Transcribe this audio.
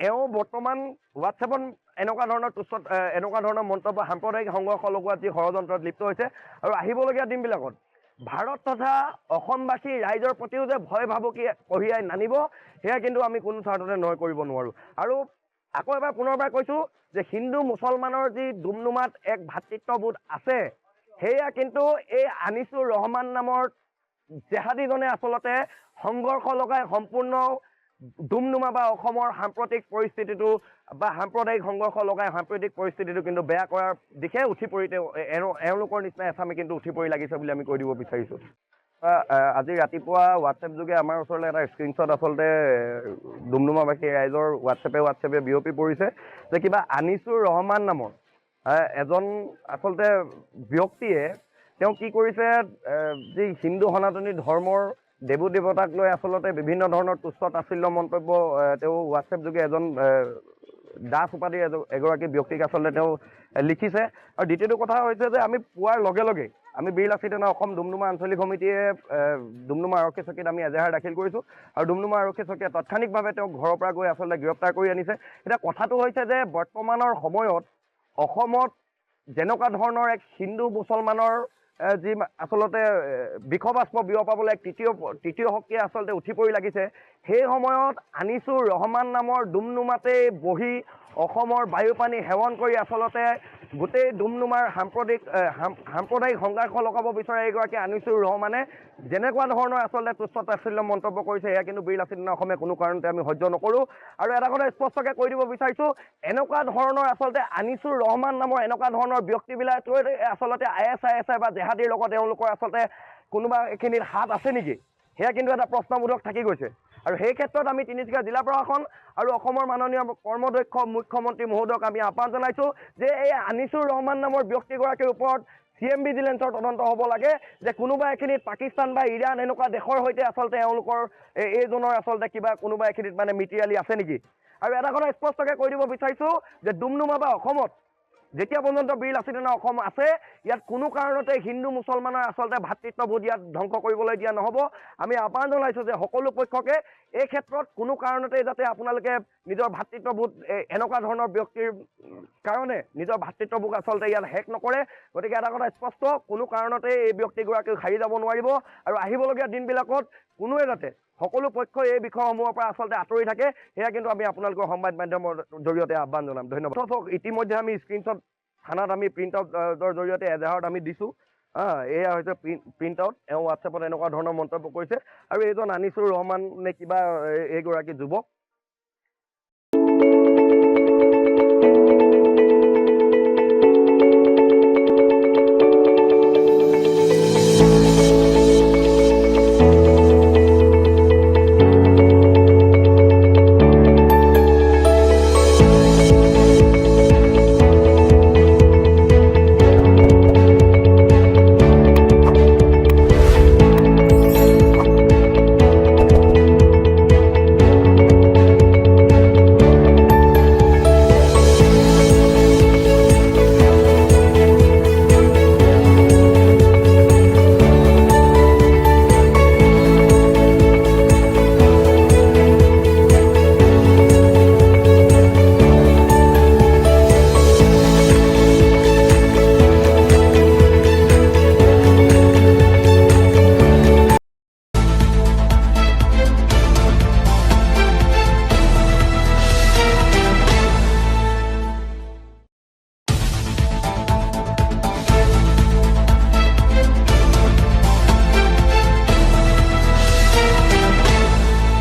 এওঁ বৰ্তমান হোৱাটছএপত এনেকুৱা ধৰণৰ তুচ্ছত এনেকুৱা ধৰণৰ মন্তব্য সাম্প্ৰদায়িক সংঘৰ্ষ লগোৱাত যি ষড়যন্ত্ৰত লিপ্ত হৈছে আৰু আহিবলগীয়া দিনবিলাকত ভাৰত তথা অসমবাসী ৰাইজৰ প্ৰতিও যে ভয় ভাবুকি কঢ়িয়াই নানিব সেয়া কিন্তু আমি কোনো স্বাৰ্থতে নহয় কৰিব নোৱাৰোঁ। আৰু আকৌ এবাৰ পুনৰবাৰ কৈছোঁ যে হিন্দু মুছলমানৰ যি ডুমডুমাত এক ভাতৃত্ববোধ আছে সেয়া কিন্তু এই আনিছুৰ ৰহমান নামৰ জেহাদীজনে আচলতে সংঘৰ্ষ লগাই সম্পূৰ্ণ ডুমডুমা বা অসমৰ সাম্প্ৰতিক পৰিস্থিতিটো বা সাম্প্ৰদায়িক সংঘৰ্ষ লগাই সাম্প্ৰতিক পৰিস্থিতিটো কিন্তু বেয়া কৰাৰ দিশে উঠি পৰি এওঁলোকৰ নিচিনা এচামে কিন্তু উঠি পৰি লাগিছে বুলি আমি কৈ দিব বিচাৰিছোঁ। আজি ৰাতিপুৱা হোৱাটছএপ যোগে আমাৰ ওচৰলৈ এটা স্ক্ৰীনশ্বট আচলতে ডুমডুমাবাসী ৰাইজৰ হোৱাটছএপে বিয়পি পৰিছে যে কিবা আনিছুৰ ৰহমান নামৰ এজন আচলতে ব্যক্তিয়ে তেওঁ কি কৰিছে যি হিন্দু সনাতনী ধৰ্মৰ দেৱী দেৱতাক লৈ আচলতে বিভিন্ন ধৰণৰ তুচ্ছ তাচ্ছিল্য মন্তব্য তেওঁ হোৱাটছএপ যোগে এজন দাস উপাধিৰ এগৰাকী ব্যক্তিক আচলতে তেওঁ লিখিছে। আৰু দ্বিতীয়টো কথা হৈছে যে আমি পোৱাৰ লগে লগে আমি বীৰ লাচিত সেনা অসম ডুমডুমা আঞ্চলিক সমিতিয়ে ডুমডুমা আৰক্ষী চকীত আমি এজাহাৰ দাখিল কৰিছোঁ আৰু ডুমডুমা আৰক্ষী চকীয়ে তাৎক্ষণিকভাৱে তেওঁক ঘৰৰ পৰা গৈ আচলতে গ্ৰেপ্তাৰ কৰি আনিছে। এতিয়া কথাটো হৈছে যে বৰ্তমানৰ সময়ত অসমত যেনেকুৱা ধৰণৰ এক হিন্দু মুছলমানৰ যি আচলতে বিষবাষ্প বিয়পাবলৈ এক তৃতীয় শক্তিয়ে আচলতে উঠি পৰি লাগিছে সেই সময়ত আনিছুৰ ৰহমান নামৰ ডুমডুমাতেই বহি অসমৰ বায়ু পানী সেৱন কৰি আচলতে গোটেই ডুমডুমাৰ সাম্প্ৰদায়িক সংঘৰ্ষ লগাব বিচৰা এগৰাকী আনিছুৰ ৰহমানে যেনেকুৱা ধৰণৰ আচলতে তুচ্ছ তাচ্ছিল্য মন্তব্য কৰিছে এয়া কিন্তু বীৰ লাচিত সেনা অসমে কোনো কাৰণতে আমি সহ্য নকৰোঁ। আৰু এটা কথা স্পষ্টকৈ কৈ দিব বিচাৰিছোঁ এনেকুৱা ধৰণৰ আচলতে আনিছুৰ ৰহমান নামৰ এনেকুৱা ধৰণৰ ব্যক্তিবিলাক আচলতে ISI বা জেহাদীৰ লগত তেওঁলোকৰ আচলতে কোনোবা এইখিনিত হাত আছে নেকি সেয়া কিন্তু এটা প্ৰশ্নবোধক থাকি গৈছে। আৰু সেই ক্ষেত্ৰত আমি তিনিচুকীয়া জিলা প্ৰশাসন আৰু অসমৰ মাননীয় কৰ্মদক্ষ মুখ্যমন্ত্ৰী মহোদয়ক আমি আহ্বান জনাইছোঁ যে এই আনিছুৰ ৰহমান নামৰ ব্যক্তিগৰাকীৰ ওপৰত CM ভিজিলেন্সৰ তদন্ত হ'ব লাগে যে কোনোবা এখিনিত পাকিস্তান বা ইৰাণ এনেকুৱা দেশৰ সৈতে আচলতে এওঁলোকৰ এইজনৰ আচলতে কিবা কোনোবা এখিনিত মানে মিতিৰালি আছে নেকি। আৰু এটা কথা স্পষ্টকৈ কৈ দিব বিচাৰিছোঁ যে ডুমডুমা বা অসমত যেতিয়া পৰ্যন্ত বীৰ লাচিত সেনা অসম আছে ইয়াত কোনো কাৰণতে হিন্দু মুছলমানৰ আচলতে ভাতৃত্ববোধ ইয়াত ধ্বংস কৰিবলৈ দিয়া নহ'ব। আমি আহ্বান জনাইছোঁ যে সকলো পক্ষকে এই ক্ষেত্ৰত কোনো কাৰণতে যাতে আপোনালোকে নিজৰ ভাতৃত্ববোধ এনেকুৱা ধৰণৰ ব্যক্তিৰ কাৰণে নিজৰ ভাতৃত্ববোধ আচলতে ইয়াত হেক নকৰে। গতিকে এটা কথা স্পষ্ট কোনো কাৰণতে এই ব্যক্তিগৰাকীক হাৰি যাব নোৱাৰিব আৰু আহিবলগীয়া দিনবিলাকত কোনোৱে যাতে সকলো পক্ষই এই বিষয়সমূহৰ পৰা আচলতে আঁতৰি থাকে সেয়া কিন্তু আমি আপোনালোকৰ সংবাদ মাধ্যমৰ জৰিয়তে আহ্বান জনাম। ধন্যবাদ। ইতিমধ্যে আমি স্ক্ৰীনশ্বট থানাত আমি প্ৰিণ্ট আউটৰ জৰিয়তে এজাহাৰত আমি দিছোঁ। এয়া হৈছে প্ৰিণ্ট আউট হোৱাটছএপত এনেকুৱা ধৰণৰ মন্তব্য কৰিছে আৰু এইজন আনিছুৰ ৰহমান নে কিবা এইগৰাকী যুৱক